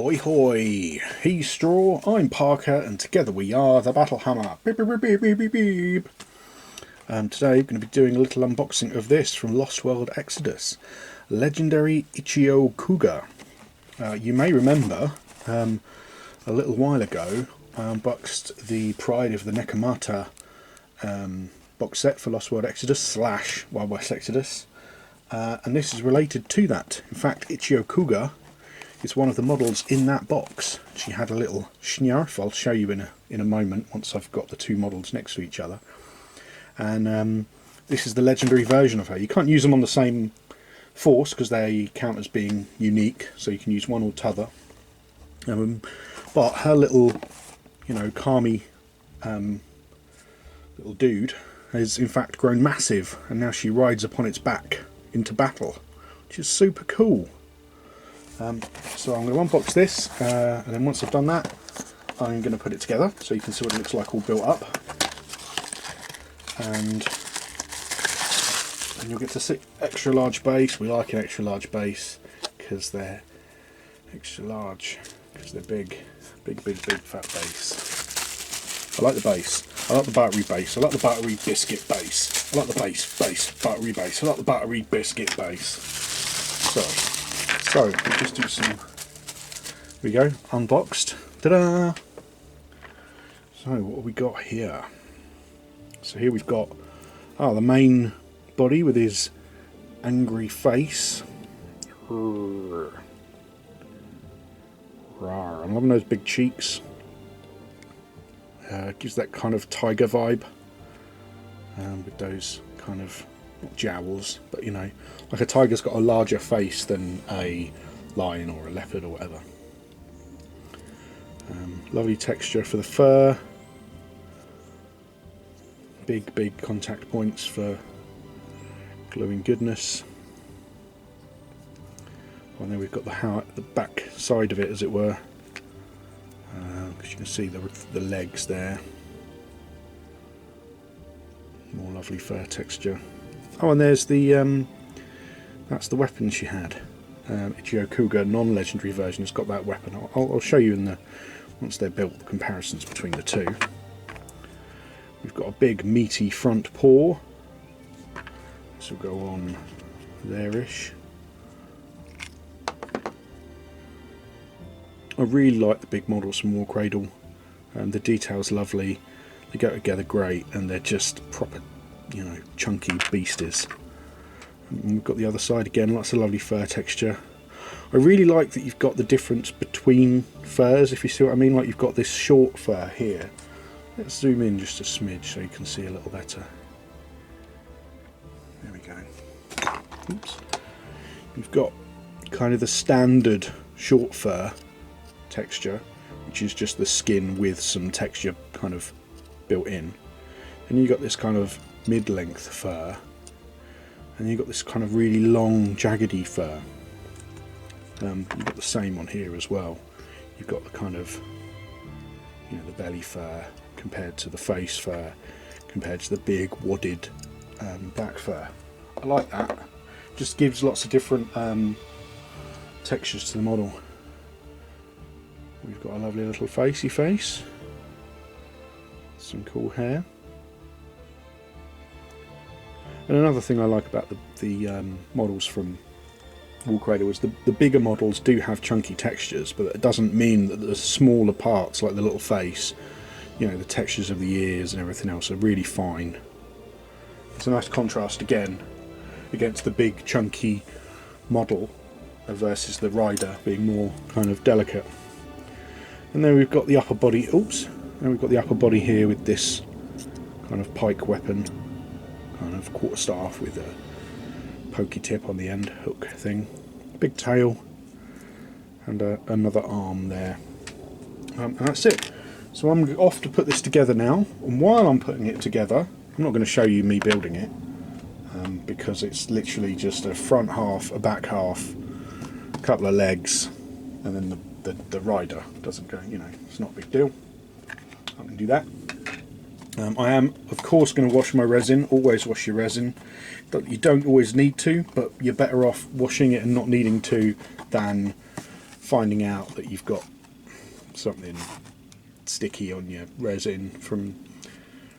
Ahoy hoy! He's Straw, I'm Parker, and together we are the Battle Hammer. Beep, beep, beep, beep, beep, beep. Today we're going to be doing a little unboxing of this from Lost World Exodus. Legendary Ichiko Kuga. You may remember, a little while ago, I unboxed the Pride of the Necomata box set for Lost World Exodus / Wild West Exodus. And this is related to that. In fact, Ichiko Kuga is one of the models in that box. She had a little schnarf. I'll show you in a moment once I've got the two models next to each other. And this is the legendary version of her. You can't use them on the same force because they count as being unique, so you can use one or t'other. But her little, Kami little dude has in fact grown massive, and now she rides upon its back into battle, which is super cool. So I'm going to unbox this, and then once I've done that, I'm going to put it together so you can see what it looks like all built up. And you'll get to see extra large base. We like an extra large base because they're extra large, because they're big fat base. I like the base. I like the battery base. I like the battery biscuit base. I like the base battery base. I like the battery biscuit base. So we'll just do some. Here we go, unboxed. Ta-da! So what have we got here? So here we've got the main body with his angry face. I'm loving those big cheeks. Gives that kind of tiger vibe with those kind of, not jowls, but like a tiger's got a larger face than a lion or a leopard or whatever. Lovely texture for the fur. Big contact points for glowing goodness. And then we've got the back side of it, as it were, because you can see the legs there. More lovely fur texture. Oh, and there's the that's the weapon she had. Ichiko Kuga non-legendary version has got that weapon. I'll show you once they're built, the comparisons between the two. We've got a big meaty front paw. This will go on there-ish. I really like the big models from War Cradle. The detail's lovely. They go together great, and they're just proper, chunky beasties. And we've got the other side again, lots of lovely fur texture. I really like that you've got the difference between furs, if you see what I mean. Like, you've got this short fur here. Let's zoom in just a smidge so you can see a little better. There we go. Oops. You've got kind of the standard short fur texture, which is just the skin with some texture kind of built in. And you've got this kind of mid-length fur. And you've got this kind of really long, jaggedy fur. You've got the same on here as well. You've got the kind of, the belly fur compared to the face fur, compared to the big wadded back fur. I like that. Just gives lots of different textures to the model. We've got a lovely little facey face. Some cool hair. And another thing I like about the models from War Cradle is the bigger models do have chunky textures, but it doesn't mean that the smaller parts, like the little face, the textures of the ears and everything else, are really fine. It's a nice contrast again against the big chunky model versus the rider being more kind of delicate. And then we've got the upper body. Oops! And we've got the upper body here with this kind of pike weapon, kind of quarterstaff with a pokey tip on the end, hook thing. Big tail, and another arm there. And that's it. So I'm off to put this together now. And while I'm putting it together, I'm not going to show you me building it, because it's literally just a front half, a back half, a couple of legs, and then the rider doesn't go, it's not a big deal. I can do that. I am, of course, going to wash my resin. Always wash your resin. You don't always need to, but you're better off washing it and not needing to than finding out that you've got something sticky on your resin from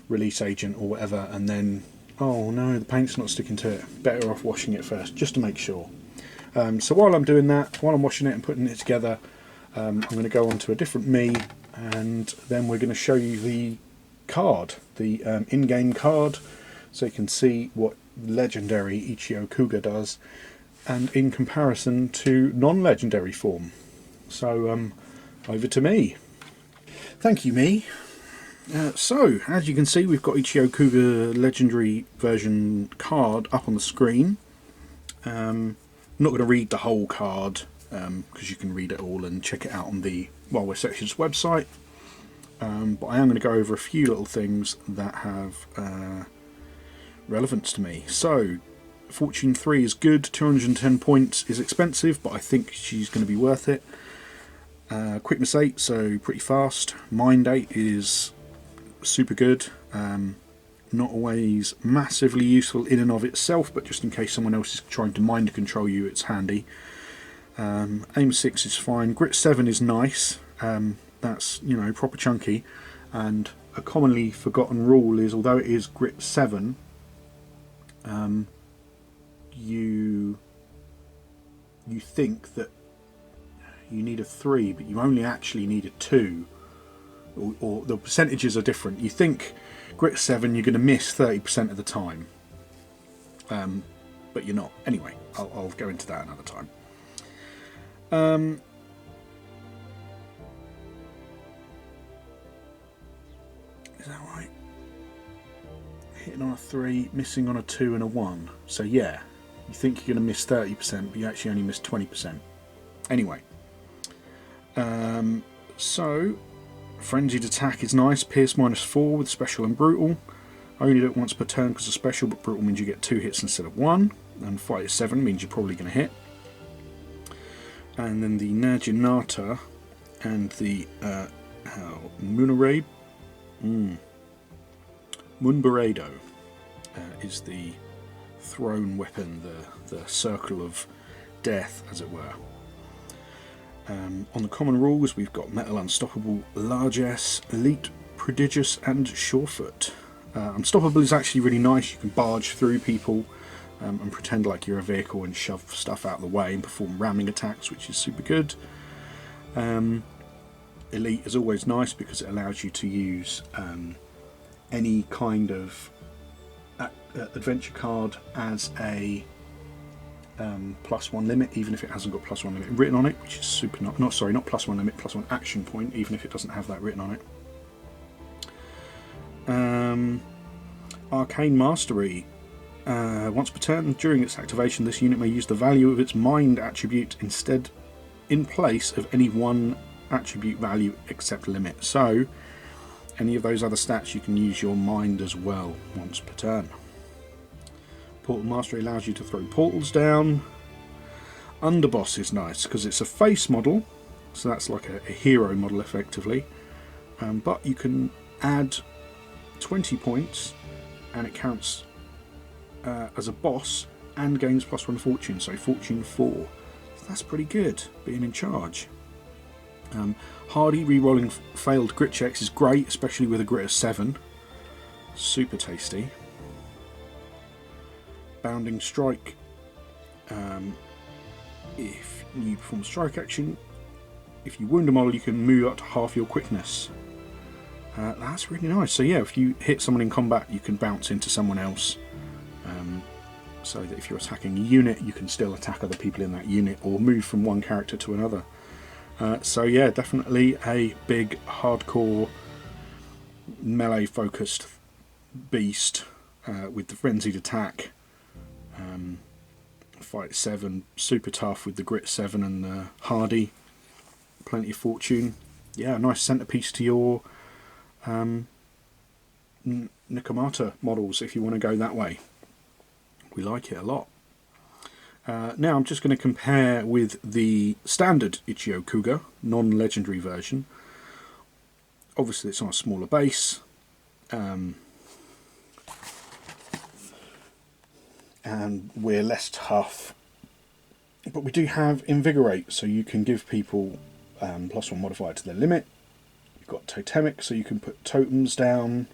release agent or whatever, and then, oh no, the paint's not sticking to it. Better off washing it first, just to make sure. So while I'm doing that, while I'm washing it and putting it together, I'm going to go on to a different me, and then we're going to show you the card, the in-game card, so you can see what legendary Ichiko Kuga does, and in comparison to non-legendary form. So over to me. Thank you, me. So as you can see, we've got Ichiko Kuga legendary version card up on the screen. I'm not going to read the whole card because you can read it all and check it out on the Wildwest Sections website. But I am going to go over a few little things that have relevance to me. So, Fortune 3 is good, 210 points is expensive, but I think she's going to be worth it. Quickness 8, so pretty fast. Mind 8 is super good. Not always massively useful in and of itself, but just in case someone else is trying to mind control you, it's handy. Aim 6 is fine. Grit 7 is nice. That's, you know, proper chunky. And a commonly forgotten rule is, although it is Grit 7, you think that you need a 3, but you only actually need a 2. Or the percentages are different. You think Grit 7 you're going to miss 30% of the time, but you're not. Anyway, I'll go into that another time. Is that right? Hitting on a 3, missing on a 2 and a 1. So yeah, you think you're going to miss 30%, but you actually only miss 20%. Anyway, so Frenzied Attack is nice. Pierce -4 with special and brutal. Only do it once per turn because of special, but brutal means you get 2 hits instead of 1. And Fight 7 means you're probably going to hit. And then the Necomata and the Munbaredo is the thrown weapon, the circle of death, as it were. On the common rules, we've got Metal Unstoppable, Largesse, Elite, Prodigious, and Surefoot. Unstoppable is actually really nice. You can barge through people and pretend like you're a vehicle and shove stuff out of the way and perform ramming attacks, which is super good. Elite is always nice because it allows you to use any kind of adventure card as a +1 limit, even if it hasn't got +1 limit written on it, which is super not +1 limit, +1 action point, even if it doesn't have that written on it. Arcane Mastery. Once per turn, during its activation, this unit may use the value of its mind attribute instead in place of any one attribute value except limit. So any of those other stats, you can use your mind as well once per turn. Portal Mastery allows you to throw portals down. Underboss is nice because it's a face model, so that's like a hero model effectively, but you can add 20 points and it counts as a boss and gains +1 fortune, so Fortune 4. So that's pretty good, being in charge. Hardy re-rolling failed grit checks is great, especially with a grit of 7. Super tasty. Bounding Strike. If you perform a strike action, if you wound a model, you can move up to half your quickness. That's really nice. So yeah, if you hit someone in combat, you can bounce into someone else. So that if you're attacking a unit, you can still attack other people in that unit or move from one character to another. So yeah, definitely a big, hardcore, melee-focused beast with the Frenzied Attack. Fight 7, super tough with the Grit 7 and the Hardy. Plenty of fortune. Yeah, nice centerpiece to your Necomata models if you want to go that way. We like it a lot. Now I'm just going to compare with the standard Ichiko Kuga, non-legendary version. Obviously it's on a smaller base. And we're less tough But we do have Invigorate, so you can give people +1 modifier to their limit. You've got Totemic, so you can put totems down.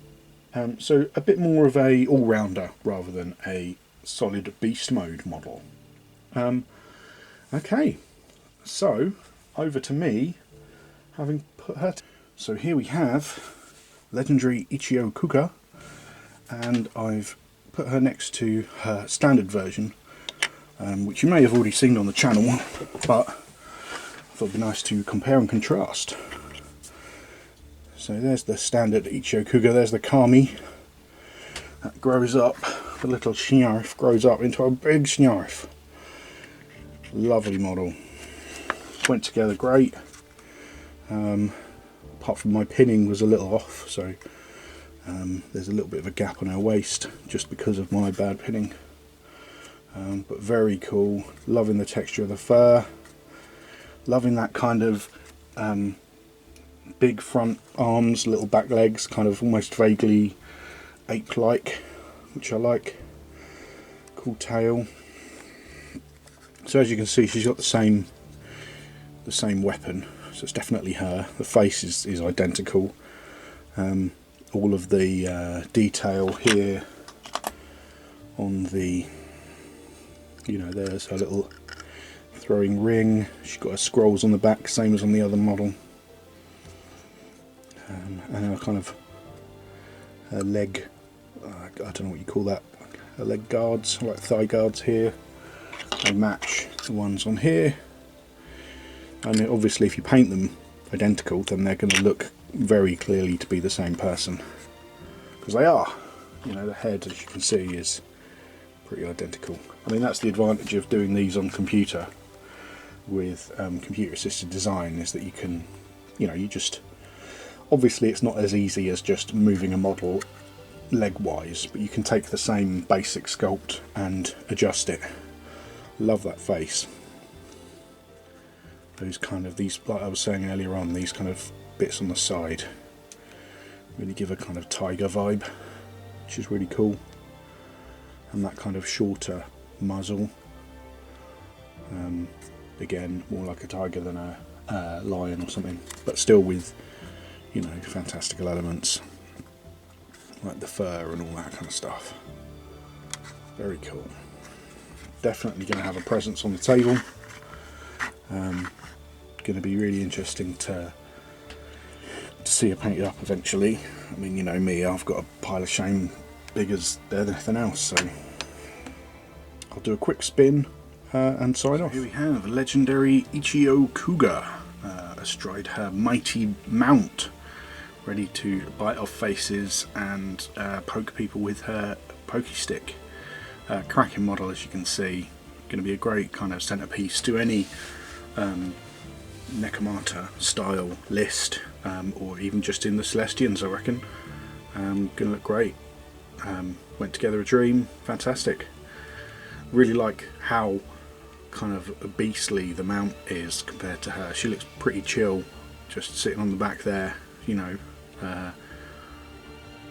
So a bit more of a all-rounder rather than a solid beast mode model. Okay, so over to me, having put her. So here we have legendary Ichiko Kuga, and I've put her next to her standard version, which you may have already seen on the channel, but I thought it'd be nice to compare and contrast. So there's the standard Ichiko Kuga, there's the Kami that grows up, the little Snarf grows up into a big Snarf. Lovely model, went together great. Apart from my pinning was a little off, so there's a little bit of a gap on her waist just because of my bad pinning. But very cool, loving the texture of the fur, loving that kind of big front arms, little back legs, kind of almost vaguely ape-like, which I like. Cool tail. So as you can see, she's got the same weapon, so it's definitely her. The face is identical. All of the detail here on the, there's her little throwing ring. She's got her scrolls on the back, same as on the other model. And her kind of her leg, I don't know what you call that, her leg guards, like thigh guards here. They match the ones on here. And obviously if you paint them identical, then they're going to look very clearly to be the same person, because they are. The head, as you can see, is pretty identical. I mean, that's the advantage of doing these on computer with computer assisted design, is that you can, you just, obviously it's not as easy as just moving a model leg wise, but you can take the same basic sculpt and adjust it. Love that face. Those kind of, these, like I was saying earlier on, these kind of bits on the side really give a kind of tiger vibe, which is really cool. And that kind of shorter muzzle, again more like a tiger than a lion or something, but still with, fantastical elements like the fur and all that kind of stuff. Very cool. Definitely going to have a presence on the table. Going to be really interesting to see her painted up eventually. I mean, me, I've got a pile of shame big as anything else, so I'll do a quick spin and sign off. Here we have legendary Ichiko Kuga astride her mighty mount, ready to bite off faces and poke people with her pokey stick. Cracking model, as you can see. Going to be a great kind of centerpiece to any Necomata style list, or even just in the Celestians, I reckon. Going to look great. Went together a dream. Fantastic. Really like how kind of beastly the mount is compared to her. She looks pretty chill, just sitting on the back there,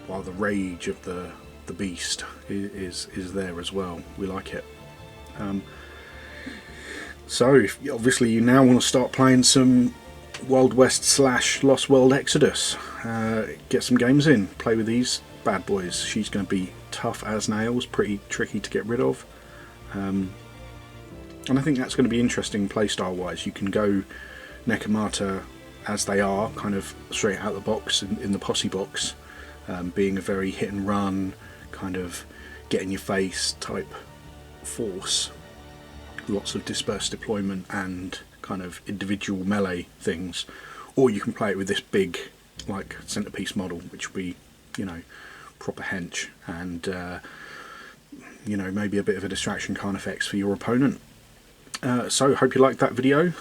while the rage of the beast is there as well. We like it. So obviously you now want to start playing some Wild West / Lost World Exodus. Get some games in, play with these bad boys. She's going to be tough as nails, pretty tricky to get rid of, and I think that's going to be interesting playstyle wise. You can go Necomata as they are, kind of straight out the box in the posse box, being a very hit and run, kind of get in your face type force. Lots of dispersed deployment and kind of individual melee things. Or you can play it with this big, like, centerpiece model, which will be, proper hench and, maybe a bit of a distraction kind of effects for your opponent. So hope you liked that video.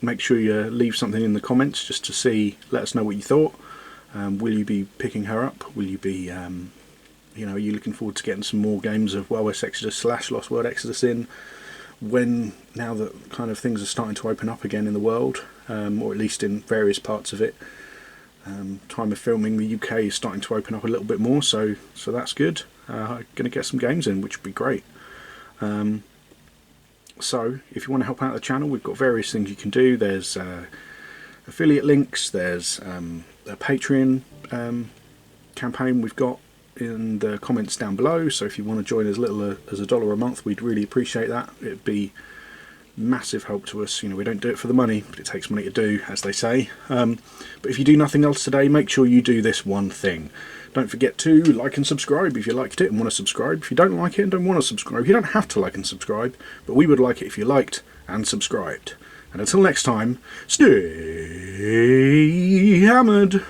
Make sure you leave something in the comments just to let us know what you thought. Will you be picking her up? Will you be, are you looking forward to getting some more games of Wild West Exodus / Lost World Exodus in? Now that kind of things are starting to open up again in the world, or at least in various parts of it. Time of filming, the UK is starting to open up a little bit more, so that's good. Going to get some games in, which would be great. So if you want to help out the channel, we've got various things you can do. There's affiliate links, there's a Patreon campaign we've got in the comments down below, so if you want to join as little as $1 a month, we'd really appreciate that. It'd be massive help to us. You know, we don't do it for the money, but it takes money to do, as they say. But if you do nothing else today, make sure you do this one thing. Don't forget to like and subscribe if you liked it and want to subscribe. If you don't like it and don't want to subscribe, you don't have to like and subscribe, but we would like it if you liked and subscribed. And until next time, stay hammered.